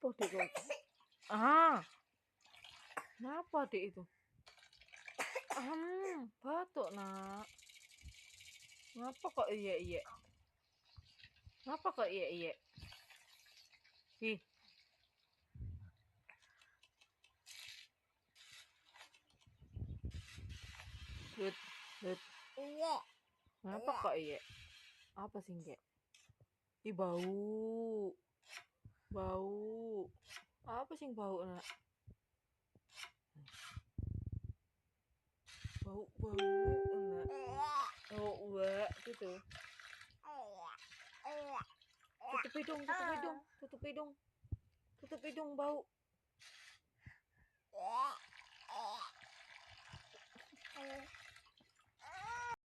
Apa Dek kok? Ah, kenapa Dek itu? Batuk nak. Ngapa kok iya? Ngapa kok iya? Ih, Dut, Dut. Iya. Ngapa kok iya? Apa sih Gek? Ih, bau. Bau. Apa sih bau nak? Bau nak. Oh, uak gitu. Tutup hidung, bau.